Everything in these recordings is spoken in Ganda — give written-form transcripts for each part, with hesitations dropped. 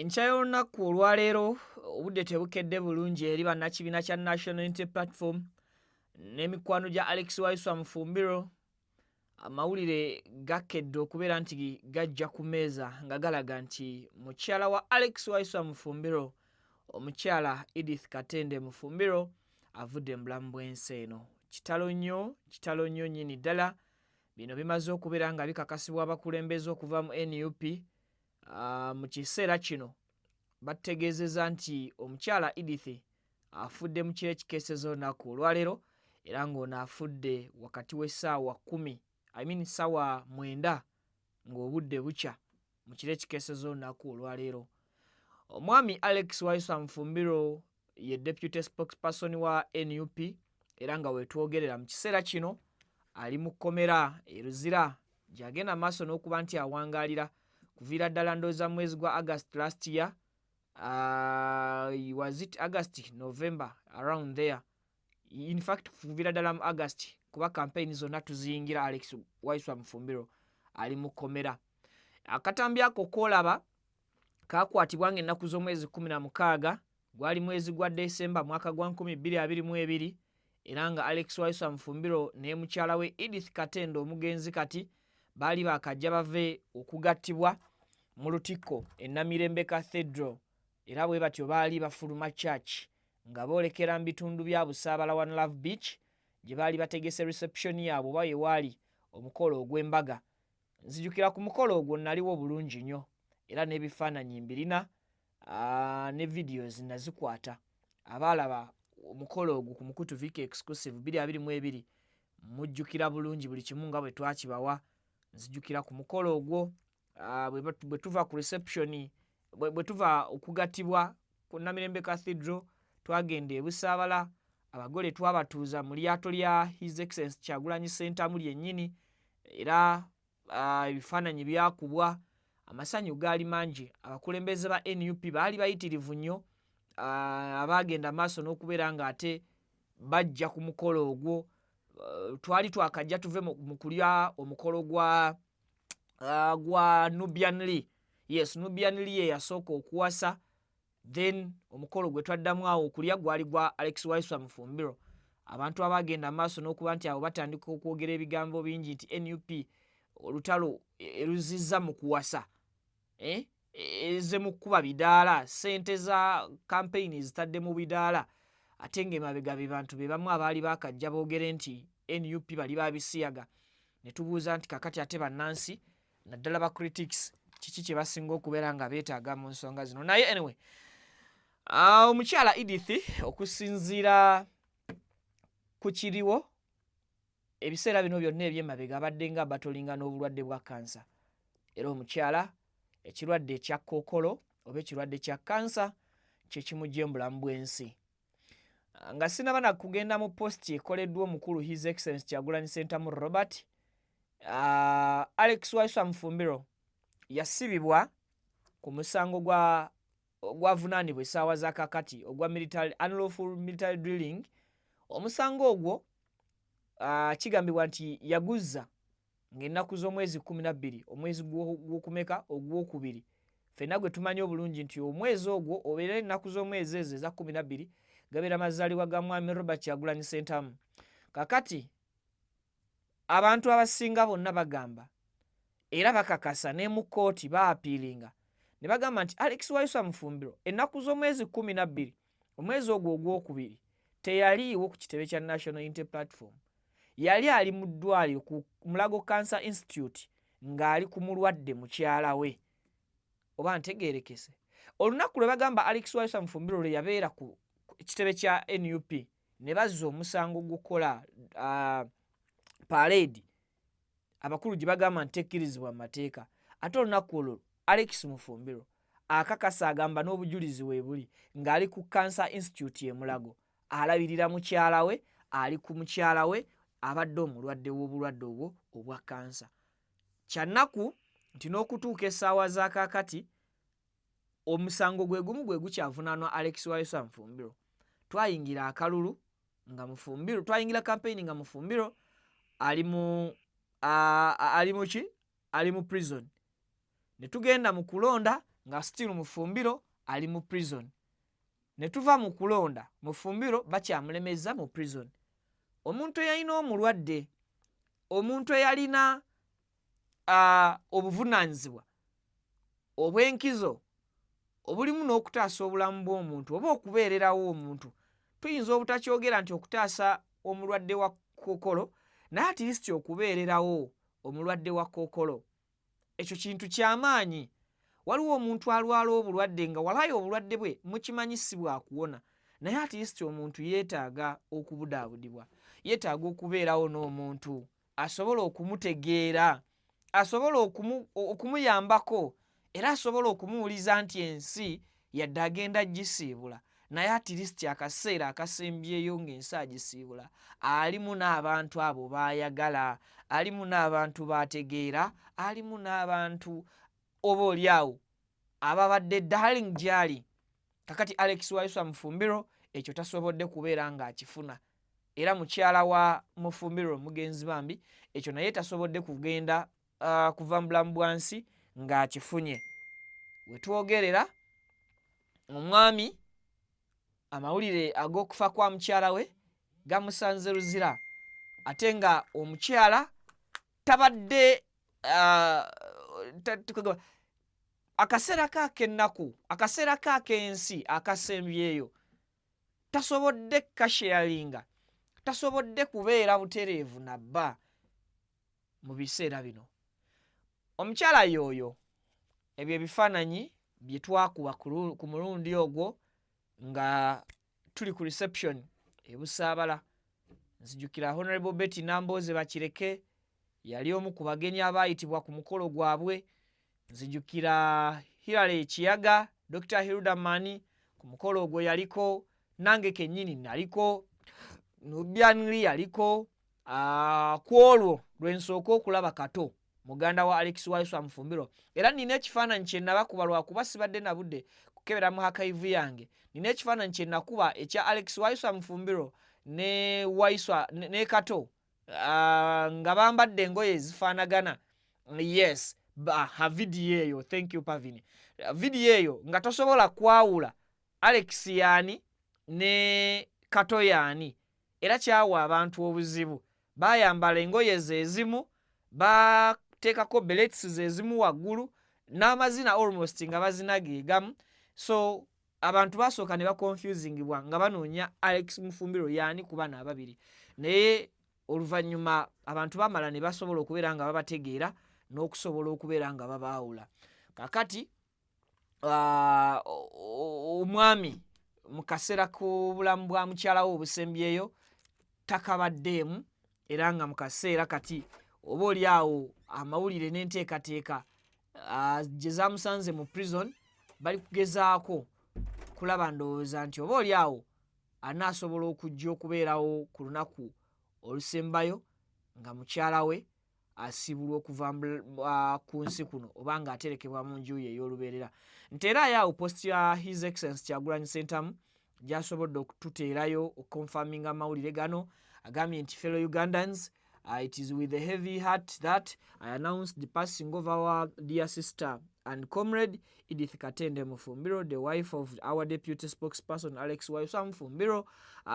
Nkyayolunaku olwaleero obudde tebukedde bulungi eri bannakibiina kya National Unity Platform n'emikwano gya Alex Waiswa Mufumbiro. Amawulire gakedde okubeera nti gajja ku mmeeza nga galaga nti mukyala wa Alex Waiswa Mufumbiro, omukyala Edith Katende Mufumbiro avudde mu bulamu bw'ensi eno. Kitalo nnyo nnyini ddala. Bino bimaze okubeera nga bikakasibwa abakulembeze okuva mu NUP. Mu kiseera kino bategeezezza nti omukyala Edith afudde mu kiro ekikeeseza olunaku olwaleero era ng'ono afudde wakati w'essaawa 10 ssaawa 9 ng'obudde bukya mu kiro ekikeeseza olunaku olwaleero. Omwami Alex Waiswa Mufumbiro ye deputy spokesperson wa NUP era nga weetwogerera mu kiseera kino ali mu kkomera e Luzira gy'agenda maaso n'okuba nti awangaalira kuviira ddala ndowooza mwezi gwa August last year. Was it August, November, around there. In fact, kuviira ddala mu August kuba campaign zonna tuziyingira Alex Waiswa Mufumbiro ali mu kkomera. Akatambi ako k'olaba kaakwatibwa ng'ennaku z'omwezi 16 gwali mwezi gwa December mwaka gwa 2022 era nga Alex Waiswa Mufumbiro ne mukyala we Edith Katende omugenzi kati baali baakajja bave okugattibwa mu Lutikko e Namirembe Cathedral era bwe batyo baali bafuluma church nga boolekera mu bitundu bya Busaabala One Love Beach gye baali bategese reception yaabwe oba ye waali omukolo ogw'embaga. Nzijukira ku mukolo ogwo naliwo bulungi nnyo era n'ebifaananyi mbirina ne videos nazikwata. Abaalaba omukolo ogwo ku Mukutu Viki Exclusive 2022 mujjukira bulungi buli kimu nga bwe twakibawa. Nzijukira ku mukolo ogwo bwe tuva ku reception bwe tuva okugattibwa ku Namirembe Cathedral twagenda e Busaabala, abagole twabatuuza mu lyato lya His Excellency Kyagulanyi Ssentamu lyennyini era ebifaananyi byakubwa, amasanyu gaali mangi. Abakulembeze ba NUP baali bayitirivu nnyo abaagenda maaso n'okubeera ng'ate bajja ku mukolo ogwo. Twali twakajja tuve mu kulya omukolo gwa Nubian Lee. Yes, Nubian Lee ye yasooka okuwasa, then omukolo gwe twaddamu awo okulya gwali gwa Alex Waiswa Mufumbiro. Abantu abaagenda maaso n'okuba nti abo batandika okwogera ebigambo bingi nti NUP olutalo eruzizza mu kuwasa, ezze mu kkuba bidaala, ssente za campaign zitadde mu bidaala, ate ng'emabega be bantu be bamu abaali baakajja boogere nti NUP bali babisiyaga. Ne tubuuza nti kakati ate bannansi naddala ba critics kiki kye basinga okubeera nga beetaaga mu nsonga zino. Naye anyway, omukyala Edith okusinziira ku kiriwo ebiseera bino byonna eby'emabega abadde nga batolinga n'obulwadde bwa kansa. Era omukyala ekirwadde ekya kkookolo oba ekirwadde kya kansa kye kimugye mu bulamu bw'ensi. Nga sinaba na kugenda mu posti ekoleddwa omukulu His Excellency Kyagulanyi Ssentamu Robert, Alex Waiswa Mufumbiro yasibibwa ku musango ogwavunaanibwa essaawa za kakati ogwa unlawful military drilling. Omusango ogwo kigambibwa nti yaguzza ng'ennaku z'omwezi 12 omwezi gw'okumeka ogwokubiri. Ffenna gwe tumanyi obulungi nti omwezi ogwo obeera ennaku z'omwezi ezo eza 12 gabeera mazaalibwa ga mwami Robert Kyagulanyi Ssentamu. Kakati abantu abasinga bonna bagamba era bakakasa ne mu kkooti baapiiringa ne bagamba nti Alex Waiswa Mufumbiro ennaku z'omwezi 12 omwezi ogwo ogwokubiri teyaliiwo ku kitebe kya National Unity Platform. Yali ali mu ddwaliro ku Mulago Cancer Institute ng'ali ku mulwadde mukyala we. Oba ntegeerekese. Olunaku lwe bagamba Alex Waiswa Mufumbiro lwe yabeera ku kitebe kya NUP ne bazza omusango gukola parade, abakulu gye bagamba nti tekkirizibwa mu mateeka. Ate olunaku olwo Alex Mufumbiro akakasa agamba n'obujulizi weebuli ng'ali ku Cancer Institute e Mulago alabirira mukyala we, ali ku mukyala we abadde omulwadde w'obulwadde obwo obwa kansa. Kyannaku nti n'okutuuka essaawa za kaakati omusango gwe gumu gwe gukyavunaanwa Alex Waiswa Mufumbiro. Twayingira akalulu nga Mufumbiro, twayingira campaign nga Mufumbiro ali mu prison. Ne tugenda mu kulonda nga still Mufumbiro ali mu prison. Ne tuva mu kulonda Mufumbiro bakyamulemeza mu prison. Omuntu eyalina omulwadde, omuntu eyalina obuvunaanyizibwa obw'enkizo obulimu n'okutaasa obulamu bw'omuntu oba okubeererawo omuntu, tuyinza obutakyogera nti okutaasa omulwadde wa kkookolo, naye at least okubeererawo omulwadde wa kkookolo, ekyo kintu ky'amaanyi. Waliwo omuntu alwala obulwadde nga walayo obulwadde bwe mukimanyi si bwakuwona, naye at least omuntu yeetaaga okubudaabudibwa, yeetaaga okubeerawo n'omuntu asobola okumutegeera, asobola okumuyambako, era asobola okumuwuliza nti ensi yadde agenda gisiibula, naye at least akaseera akasembyeyo ng'ensi agisiibula alimu n'abantu abo baayagala, alimu n'abantu baategeera, alimu n'abantu oboolyawo ababadde darling gy'ali. Kakati Alex Waiswa Mufumbiro ekyo tasobodde kubeera ng'akifuna, era mukyala wa Mufumbiro mugenzi bambi ekyo naye tasobodde kugenda kuva mu bulamu bwansi ng'akifunye. We twogerera omwami amawulire ag'okufa kwa mukyala we gamusanze ruzira, ate nga omukyala tabadde akaseera k'ak'ennaku, akaseera k'ak'ensi akasembyeyo tasobodde kasharinga, tasobodde kubeera butereevu nabba mu biseera bino. Omukyala y'oyo ebyo ebifaananyi bye twakuba ku mulundi ogwo nga tuli ku reception e Busaabala. Nzijukira Honorable Betty Nambooze Bakireke yali omu ku bagenyi abaayitibwa ku mukolo gwabwe. Nzijukira Hilary Kiyaga, Dr. Hilda Mani ku mukolo ogwo yaliko, nange kennyini naliko, Nubianli yaliko. Ku olwo lwe nsooka okulaba Kato muganda wa Alex Waiswa Mufumbiro, era nina ekifaananyi kye nabakuba lwakuba sibadde na budde kukebera mu archive yange. Nina ekifaananyi kye nakuba ekya Alex Waiswa Mufumbiro ne Waiswa ne Kato nga bambadde engoye ezifaanagana. Yes, ha vidiyo eyo, thank you Pavini. Vidiyo eyo nga tosobola kwawula Alex yaani ne Kato yaani, era kyawa abantu obuzibu. Bayambala engoye zezimu, bateekako belets zezimu waggulu, n'amazina almost nga bazina geegamu. So abantu basooka ne bakonfusingibwa nga banoonya Alex Mufumbiro yaani ku bana ababiri, naye oluvannyuma abantu bamala ne basobola okubeera nga babategeera n'okusobola okubeera nga babaawula. Kakati omwami mu kaseera k'obulamu bwa mukyala we obusembyeyo takabaddeemu, era nga mu kaseera kati oboolyawo amawulire n'enteekateeka gye zaamusanze mu prison bali kugezaako kulaba ndowooza nti oboolyawo anaasobola okujja okubeerawo ku lunaku olusembayo nga mukyala we asibulwa okuva ku nsi kuno oba nga aterekebwa mu nju ye ey'olubeerera. Nteerayo awo post ya His Excellency Kyagulanyi Ssentamu gy'asobodde okututeerayo okukonfaminga amawulire gano. Agambye nti fellow Ugandans, it is with a heavy heart that I announce the passing of our dear sister and comrade Edith Katende Mufumbiro, the wife of our deputy spokesperson Alex Waiswa Mufumbiro.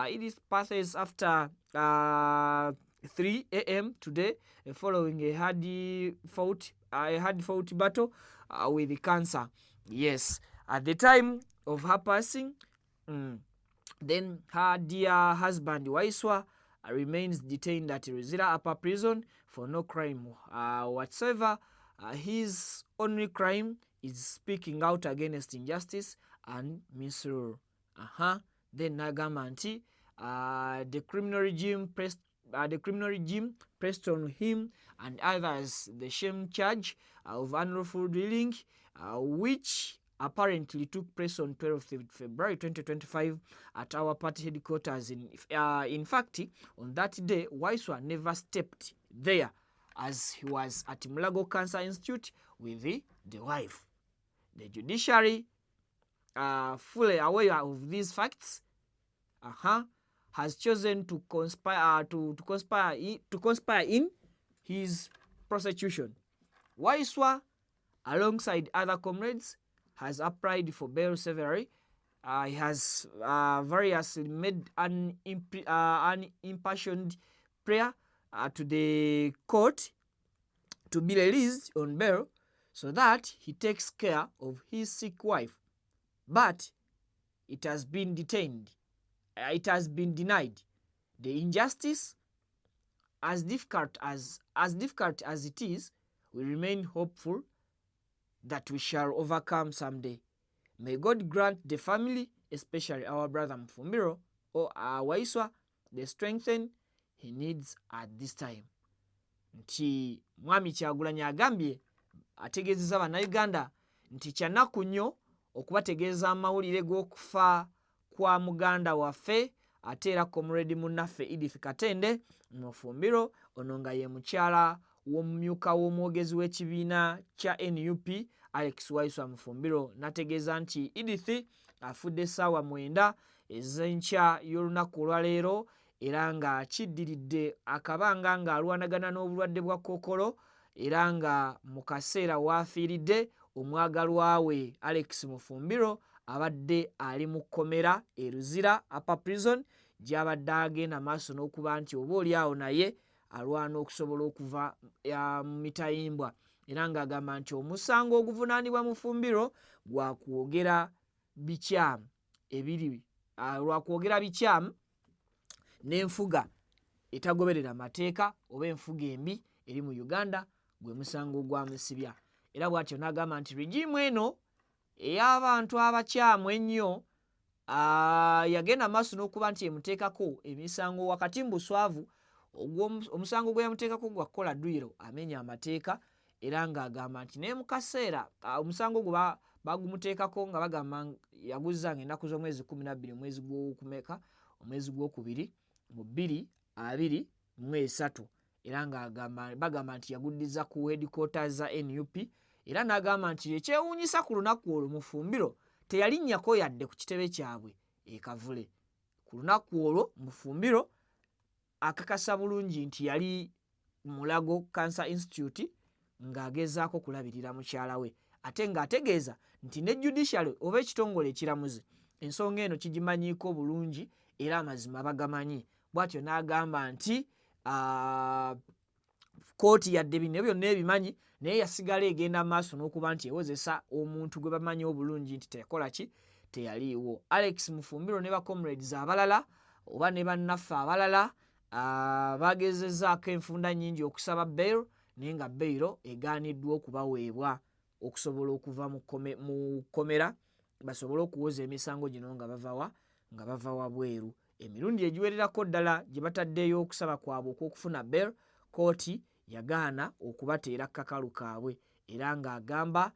Edith passes after 3 a.m. today, following a hard-fought battle with cancer. Yes, at the time of her passing, then her dear husband Waiswa remains detained at Ruzira Upper Prison for no crime whatsoever. His only crime is speaking out against injustice and misrule. Then nagamba nti the criminal regime pressed on him and others the shame charge of unlawful drilling, which apparently took place on 12th February 2025 at our party headquarters. In fact, on that day, Waiswa never stepped there as he was at Mulago Cancer Institute with the wife. The judiciary, fully aware of these facts, has chosen to conspire in his prosecution. Waiswa, alongside other comrades, has applied for bail severally. He has variously made an impassioned prayer to the court to be released on bail so that he takes care of his sick wife. But it has been detained. It has been denied. The injustice, as difficult as it is, we remain hopeful that we shall overcome someday. May God grant the family, especially our brother Mfumbiro or Waiswa, the strength he needs at this time. Nti mwami Kyagulanyi agambye ategeezezza bannayuganda nti kyanaku nnyo okubategeeza amawulire g'okufa kwa muganda waffe ate era comrade munnaffe Edith Katende Mufumbiro, ono nga ye mukyala w'omumyuka w'omwogezi w'ekibiina kya NUP Alex Waiswa Mufumbiro. Nategeeza nti Edith afudde essaawa 9 ez'enkya y'olunaku olwaleero era nga kiddiridde akabanga ng'alwanagana n'obulwadde bwa kookolo era nga mu kaseera w'afiiridde omwagalwa we Alex Mufumbiro abadde ali mu kkomera e Luzira Upper Prison gy'abadde agenda maaso n'okuba nti oboolyawo naye alwana okusobola okuva mu mitayimbwa era ng'agamba nti omusango oguvunaanibwa Mufumbiro lwakwogera bikyamu n'enfuga etagoberera mateeka oba enfuga embi eri mu Uganda gwe musango ogwamusibya. Era bw'atyo n'agamba nti regimu eno ey'abantu abakyamu ennyo yagenda maaso n'okuba nti emuteekako emisango wakati mu buswavu omusango gwe yamuteekako gwa kukola dduyiro amenya amateeka era ng'agamba nti naye mu kaseera omusango gwe bagumuteekako nga bagamba yaguzzanga ennaku z'omwezi 12 mwezi gw'okumeka omwezi gw'okubiri mu 2023 era bagamba nti yaguddiza ku headquarters za NUP era n'agamba nti ekyewuunyisa ku lunaku olwo Mufumbiro teyalinnyako yadde ku kitebe kyabwe e Kavule. Ku lunaku olwo Mufumbiro akakasa bulungi nti yali Mulago Cancer Institute ng'agezaako kulabirira mukyala we ate ng'ategeeza nti ne judiciary oba ekitongole ekiramuzi ensonga eno kigimanyiiko bulungi era amazima bagamanyi. Bw'atyo n'agamba nti kooti yadde bino byonna ebimanyi naye yasigala egenda maaso n'okuba nti ewozesa omuntu gwe bamanyi obulungi nti teyakola ki teyaliiwo. Alex Mufumbiro ne bacomrades abalala oba ne bannaffe abalala bagezezzaako enfunda nnyingi okusaba bail naye nga bail egaaniddwa okubaweebwa okusobola okuva mu kkomera basobole okuwoza emisango gino nga bava wabweru. Emirundi egiwererako ddala gye bataddeyo okusaba kwabwe okw'okufuna bail, kooti yagaana okubateera kakalu kaabwe era ng'agamba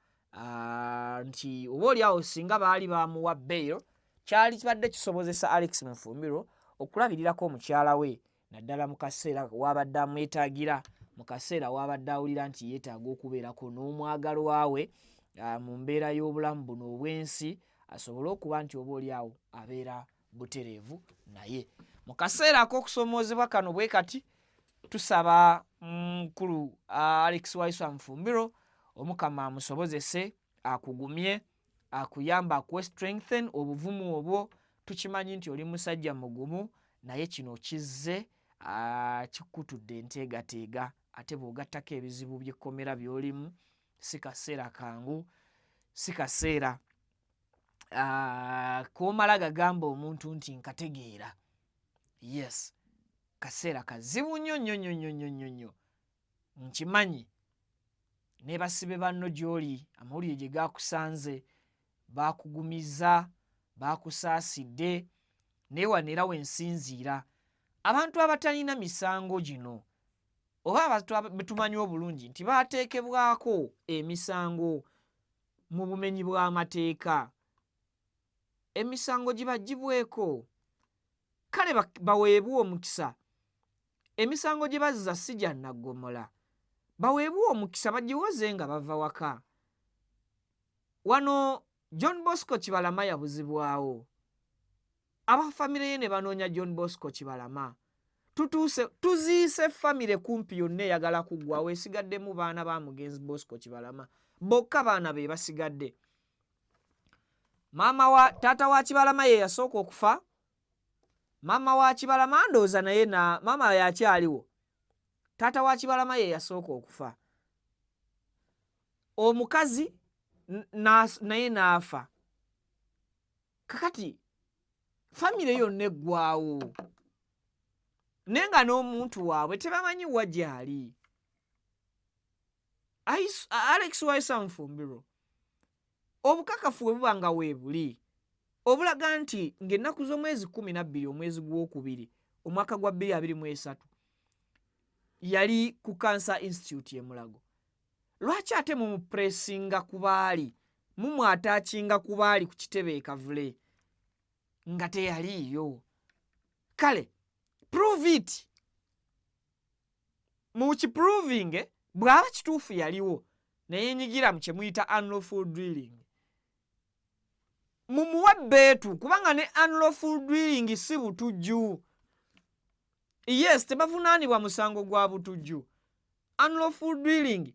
nti oboolyawo singa baali bamuwa bail kyali kibadde kisobozesa Alex Mufumbiro okulabirirako omukyala we naddala mu kaseera wabadde amwetaagira mu kaseera wabadde awulira nti yeetaaga okubeerako n'omwagalwa we mu mbeera y'obulamu buno obw'ensi asobole okuba nti oboolyawo abeera butereevu naye. Mu kaseera ak'okusoomoozebwa kano bwe kati tusaba mukulu Alex Waiswa Mufumbiro Omukama amusobozese akugumye akuyamba akuwe strengthen obuvumu obwo tukimanyi nti oli musajja mugumu naye kino kizze kikutudde enteegateega ate bw'ogattako ebizibu by'ekkomera by'olimu si kaseera kangu si kaseera koomala gagamba omuntu nti nkategeera. Yes, kaseera kazibu nnyo nkimanyi ne basibe banno gy'oli amawulire gye gaakusanze baakugumiza baakusaasidde naye wanera wensinziira abantu abatalina misango gino oba abantu betumanyi obulungi nti baateekebwako emisango mu bumenyi bw'amateeka emisango gibagibweko kale baweebwa omukisa emisango gye bazza si gya nnaggomola baweebwa omukisa bagiwoze nga bava waka. Wano John Bosco Kibalama yabuzibwawo abafamire ye ne banoonya John Bosco Kibalama tuziise famire kumpi yonna eyagala kuggwawo esigaddemu baana ba mugenzi Bosco Kibalama bokka baana be basigadde Taata wa Kibalama ye yasooka okufa. Maama wa Kibalama ndowooza naye maama yakyaliwo. Taata wa Kibalama ye yasooka okufa. Omukazi naye n'afa. Kakati famire yonna eggwaawo. Naye nga n'omuntu waabwe tebamanyi wa gy'ali. Alex Waisa Mufumbiro, obukakafu bwe buba nga weebuli obulaga nti ng'ennaku z'omwezi 12 omwezi gw'okubiri omwaka gwa 2023 yali ku Cancer Institute e Mulago. Lwaki ate mumupuresinga ku baali mumwataakinga ku baali ku kitebe ekavule nga teyaliiyo? Kale prove it. Mu kiproving bw'aba kituufu yaliwo naye nyigira mu kye muyita unlawful drilling, mumuwe bbeetu kubanga ne unlawful drilling si butujju. Yes, tebavunaanibwa musango gwa butujju. Unlawful drilling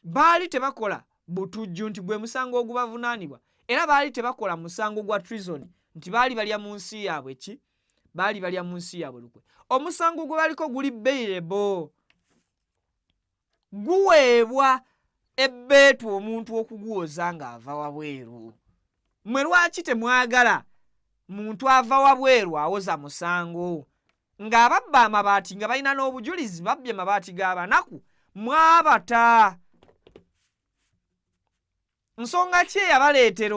baali tebakola butujju nti gwe musango ogubavunaanibwa, era baali tebakola musango gwa treason nti baali balya mu nsi yaabwe ki, baali balya mu nsi yaabwe lukwe. Omusango gwe baliko guli bailable, guweebwa ebbeetu omuntu okuguwoza ng'ava wabweru. Mwe lwaki temwagala muntu ava wabweru awoza musango? Ng'ababba amabaati nga balina n'obujulizi babbye mabaati g'abanaku mwabata. Nsonga ki eyabaleetera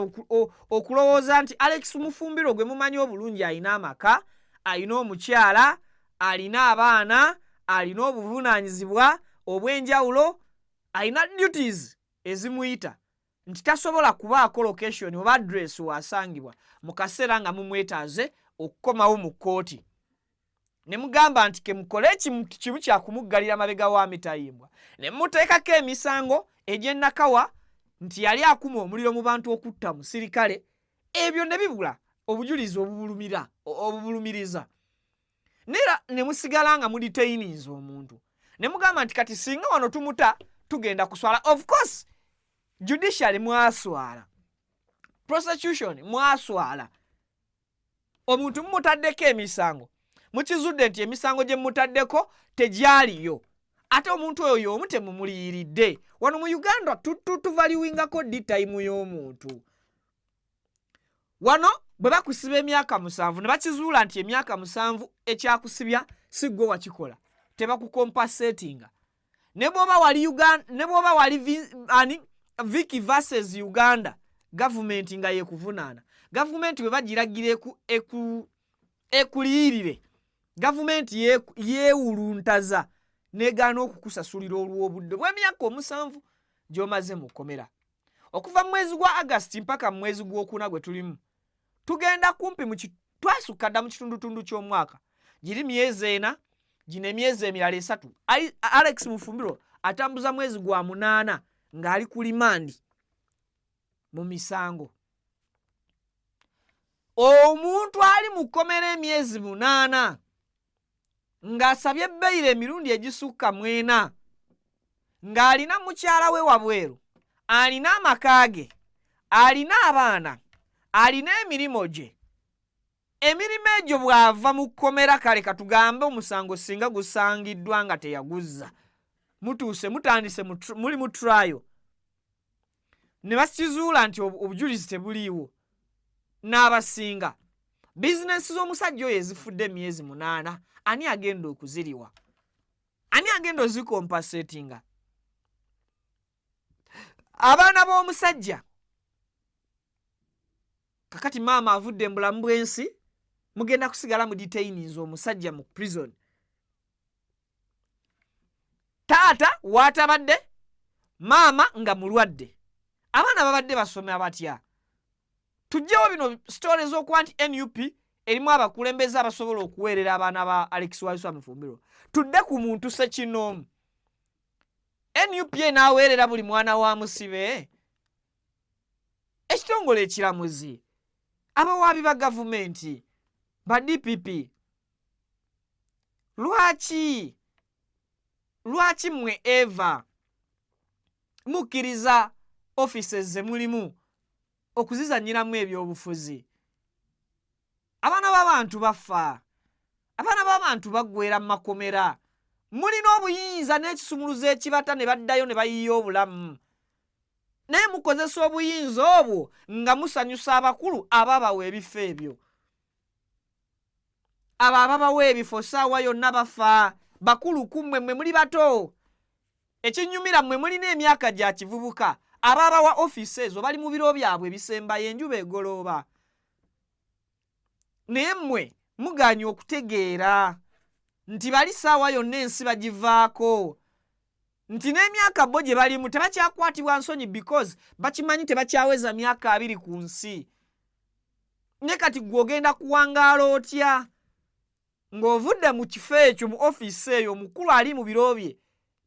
okulowooza nti Alex Mufumbiro gwe mumanyi obulungi alina amaka, alina omukyala, alina abaana, alina obuvunaanyizibwa obw'enjawulo, alina duties ezimuyita, nti tasobola kubaako location oba address wasangibwa mu kaseera nga mumwetaaze okukomawo mu kkooti. Ne mugamba nti kemukole kimu kya kumuggalira mabega wa mitayimbwa. Ne muteekako emisango egy'ennakawa nti yali akuma omuliro mu bantu okutta musirikale. Ebyo ne bibula obujulizi obubulumiriza. Nera ne musigala nga mudetaininze omuntu. Ne mugamba nti kati singa wano tumuta tugenda kuswala. Of course judiciary mwaswala, prosecution mwaswala, omuntu mumutaddeko emisango mukizudde nti emisango gye mutaddeko tegyaliyo, ate omuntu oyo y'omu temumuliyiridde. Wano mu Uganda tuvaluingako ditayimu y'omuntu. Wano bwe bakusiba emyaka 7 ne bakizuula nti emyaka 7 ekyakusibya si gwe wakikola, tebakukompasetinga. Ne bw'oba wali Uganda, ne bw'oba wali Vicky versus Uganda, gavumenti nga yekuvunaana. Gavumenti bwe bagiragira ekuliyirire, gavumenti yeewuluntaza negaana okukusasulira olw'obudde bw'emyaka 7 gy'omaze mu kkomera. Okuva mu mwezi gwa August mpaka mu mwezi gw'okuna gwe tulimu, tugenda kumpi twasukka dda mu kitundutundu ky'omwaka. Giri myezi 4, gino emyezi emirala 3. Alex Mufumbiro atambuza mwezi gwa 8 ng'ali ku limandi mu misango. Omuntu ali mu kkomera emyezi 8 ng'asabye ebbeeyire emirundi egisukka 4, ng'alina mukyala we wabweru, alina amaka ge, alina abaana, alina emirimu gye. Emirimu egyo bw'ava mu kkomera, kale katugambe omusango singa gusangiddwa nga teyaguzza, mutuuse mutandise muli mu trial, ne bakizuula nti obujulizi tebuliiwo, n'abasinga bizinesi z'omusajja oyo ezifudde emyezi 8, ani agenda okuziriwa? Ani agenda ozikompasetinga? Abaana b'omusajja kakati maama avudde mu bulamu bw'ensi, mugenda kusigala mu detainees omusajja mu prison. Taata waatabadde, maama nga mulwadde, abaana babadde basoma batya? Tujjewo bino stories z'okuba nti NUP erimu abakulembeze abasobola okuweerera abaana ba Alex Waisa Mufumbiro. Tudde ku muntu ssekinoomu. NUP n'aweerera buli mwana wa musibe? Ekitongole ekiramuzi, abawaabi ba gavumenti, ba DPP, lwaki mmwe Eva mukkiriza offices ze mulimu okuzizanyiramu ebyobufuzi. Abaana b'abantu bafa, abaana b'abantu baggweera mu makomera. Mulina obuyinza n'ekisumuluzo ekibata ne baddayo ne bayiya obulamu, naye mukozesa obuyinza obwo nga musanyusa abakulu ababawa ebifo ebyo. Abo ababawa ebifo ssaawa yonna bafa. Bakulu kummwe mmwe muli bato. Ekinyumira mmwe mulina emyaka gya kivubuka. Ababawa ofiisi ezo bali mu biro byabwe ebisembayo enjuba egolooba. Naye mmwe mugaanye okutegeera nti bali ssaawa yonna ensi bagivaako, nti n'emyaka bo gye balimu tebakyakwatibwa nsonyi because bakimanyi tebakyaweza myaka 2 ku nsi. Ne kati gw'ogenda kuwangaala otya ng'ovudde mu kifo ekyo mu ofiisi eyo omukulu ali mu biro bye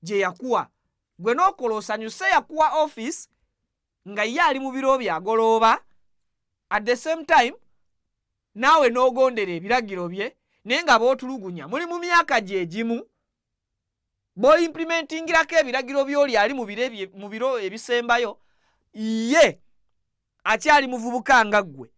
gye yakuwa, gwe n'okola osanyuse yakuwa ofiisi nga ye ali mu biro bye agolooba, at the same time naawe n'ogondera ebiragiro bye, naye nga bootulugunya muli mu myaka gye gimu, b'oimplementingirako ebiragiro by'oli ali mu biro ebisembayo, ye akyali muvubuka nga ggwe.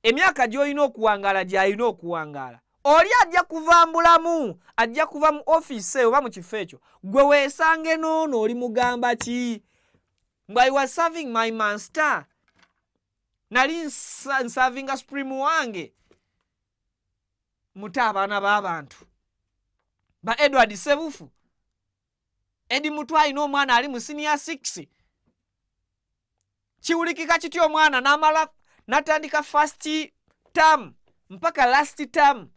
Emyaka gy'olina okuwangaala gy'alina okuwangaala. Oli ajja kuva mbulamu, ajja kuva mu ofiisi eyo oba mu kifo ekyo, gwe weesange n'ono oli mugamba ki? Mbw I was serving my master, nali nsavinga supreme wange. Muta abaana b'abantu ba Edward Sebufu, Edi Mutwa alina omwana ali mu senior 6. Kiwulikika kityo omwana n'amala natandika first term mpaka last term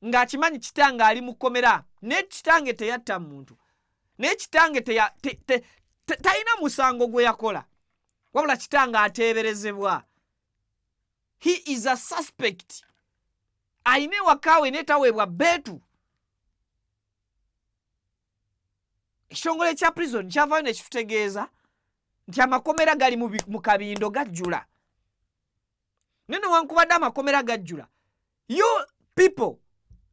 ng'akimanyi kitange ali mu kkomera, naye kitange teyatta muntu, naye kitange talina musango gwe yakola, wabula kitange ateeberezebwa. He is a suspect. Ayina ewakaawe n'etaweebwa bbeetu. Ekitongole kya prison kyavaayo ne kitutegeeza nti amakomera gali mu kabindo gajjula. Naye newankubadde amakomera gajjula, you people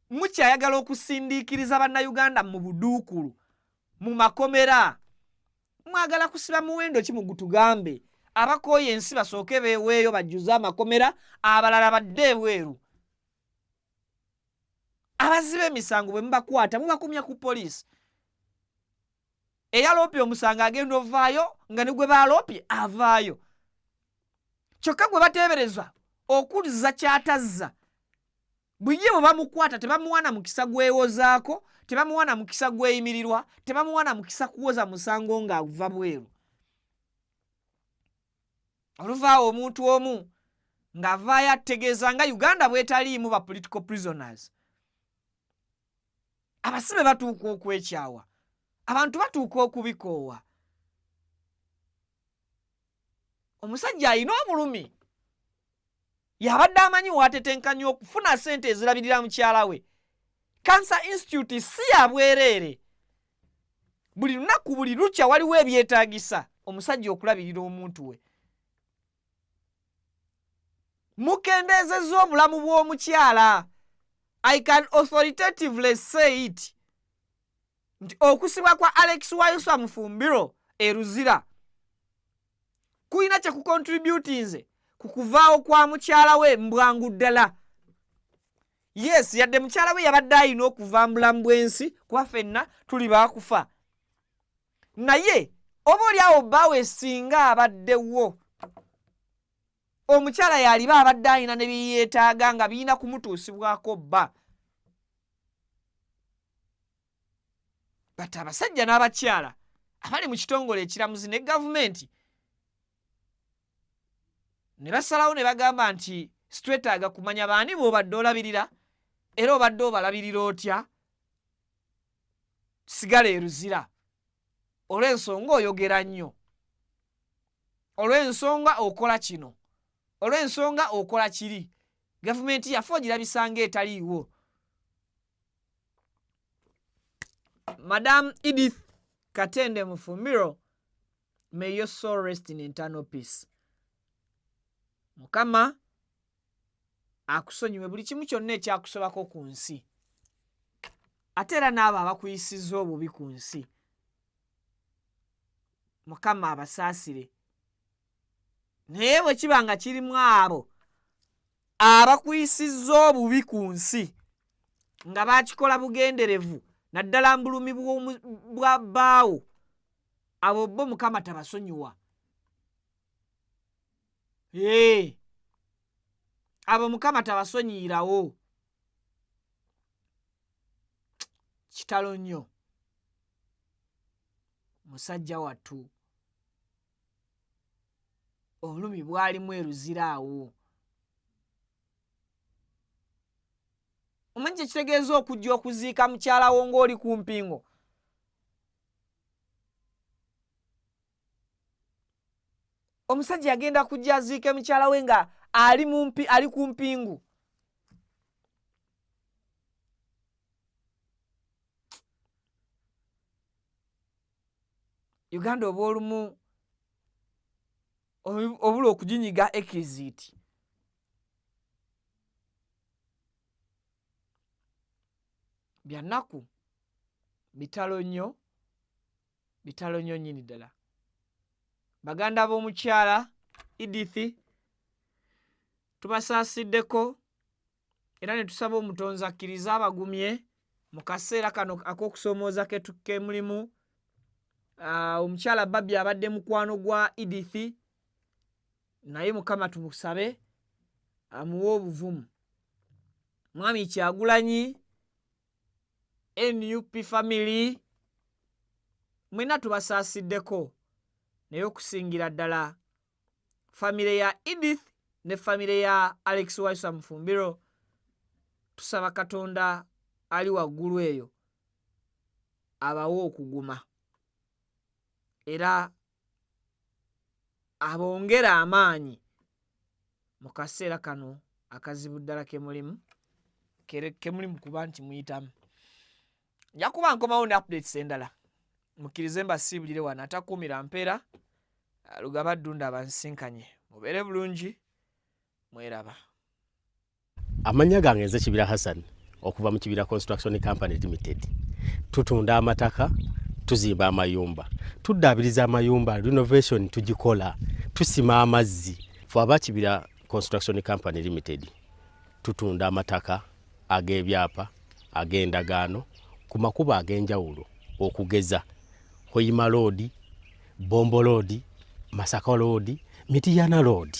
mukyayagala okusindiikiriza bannayuganda mu buduukulu mu makomera. Mwagala kusiba muwendo ki mugutugambe? Abakooye ensi basooke beeweeyo bajjuze amakomera, abalala badde ebweru. Abaziba emisango bwe mubakwata mubakumya ku poliisi. Eyaloopye omusango agenda ovaayo nga ne gwe baaloopye avaayo. Kyokka gwe bateebereza okuliza ky'atazza, bwe bamukwata tebamuwana mukisa gwewozaako, tebamuwana mukisa gweyimirirwa, tebamuwana mukisa kuwoza musango ng'ava bweru. Oluvaawo omuntu omu ng'avaayo ategeeza nga Uganda bwetaliimu ba political prisoners. Abasibe batuuka okwekyawa, abantu batuuka okubikoowa. Omusajja alina obulumi, yabadde amanyi waatetenkanya okufuna ssente ezirabirira mukyala we. Cancer Institute si ya bwereere. Buli lunaku buli lukya waliwo ebyetaagisa omusajja okulabirira omuntu we. Mukendeezezza obulamu bw'omukyala. I can authoritatively say it nti okusibwa kwa Alex Waiswa Mufumbiro eruzira kuyina kye kukontributinze ku kuvaawo kwa mukyala we mbwangu ddala. Yes, yadde mukyala we yabadde alina okuva mbulamu bw'ensi kuba ffenna tuli baakufa, naye oba oliawo bbaawe singa abaddewo, omukyala yaliba abadde alina ne byeyeetaaga nga birina kumutuusibwako bba. Bati abasajja n'abakyala abali mu kitongole ekiramuzi ne gavumenti ne basalawo ne bagamba nti sitwetaaga kumanya baani bw'obadde olabirira era obadde obalabirira otya, sigala eruzira. Olw'ensonga oyogera nnyo, olw'ensonga okola kino, olw'ensonga okola kiri. Gavumenti yaffe ogirabisanga etaliiwo. Madam Edith Katende Mufumbiro, may your soul rest in eternal peace. Mukama akusonyiwe buli kimu kyonna ekyakusobako ku nsi, ate era n'abo abakuyisizza obubi ku nsi. Mukama abasaasire. naye bwe kibanga kirimu abo abakuyisizza obubi ku nsi nga bakikola bugenderevu naddala mbulumi bwa bbaawo, abo bo Mukama tabasonyiwa. Abo Mukama tabasonyiirawo. Kitalo nnyo musajja wattu, obulumi bwalimu eruziraawo. Omanyi kitegeeza okujja okuziika mukyala wo ng'oli ku mpingo? Omusajja yagenda kujja aziike mukyala we nga ali ku mpingu. Uganda oba olumu obula okuginyiga ekiziti. Byannaku bitalo nnyo nnyini ddala. Baganda b'omukyala Edith tubasaasiddeko era ne tusaba Omutonzi akkirize abagumye mu kaseera kano ak'okusoomooza ke mulimu. Omukyala Babby abadde mukwano gwa Edith, naye Mukama tumusabe amuwe obuvumu. Mwami Kyagulanyi, NUP family, mwena tubasaasiddeko, naye okusingira ddala famire ya Edith ne famire ya Alex Waiswa Mufumbiro, tusaba Katonda ali waggulu eyo abawe okuguma era abongera amaanyi mu kaseera kano akazibu ddala ke mulimu kuba nti muyitamu. Nja kuba nkomawo ne updates endala, mukkirize mbasiibulire wano atakuumira mpeera. Lugaba Ddunda abansinkanye, mubeere bulungi, mweraba. Amanya gange nze Kibira Hassan okuva mu Kibira Construction Company Limited. Tutunda amataka, tuzimba amayumba, tuddaabiriza amayumba, renovation tugikola, tusima amazzi. Ffe aba Kibira Construction Company Limited tutunda amataka ag'ebyapa, ag'endagaano ku makubo ag'enjawulo okugeza Hoima Road, Bombo Road, Masaka Road, Mityana Road.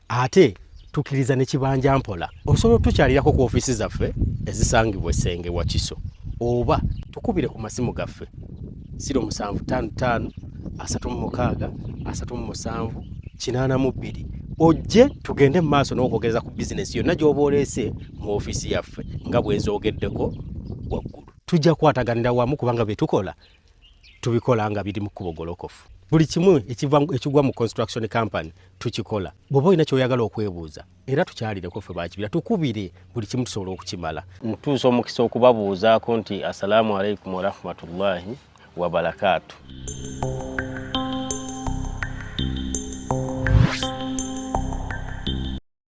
Ate tukiriza ne Kibanja Mpola. Osobola tukyalirako ku office zaffe ezisangibwa Ssenge wa Kiso, oba tukubire ku masimu gaffe 0755 36 37 82. Ojje tugende mu maaso n'okwogereza ku business yonna gy'oba oleese mu office yaffe nga bwe nzoogeddeko waggulu. Tujja kwataganira wamu kubanga bye tukola tubikola nga biri mu kkubo golokofu. Buli kimu ekigwa mu construction company tukikola. Bw'oba olina ky'oyagala okwebuuza era tukyalireko ffe ba Kibira, tukubire buli kimu tusobola okukimala. Ntuusa omukisa okubabuuzaako nti assalamu alaikum wa rahmatullahi wa barakatuh.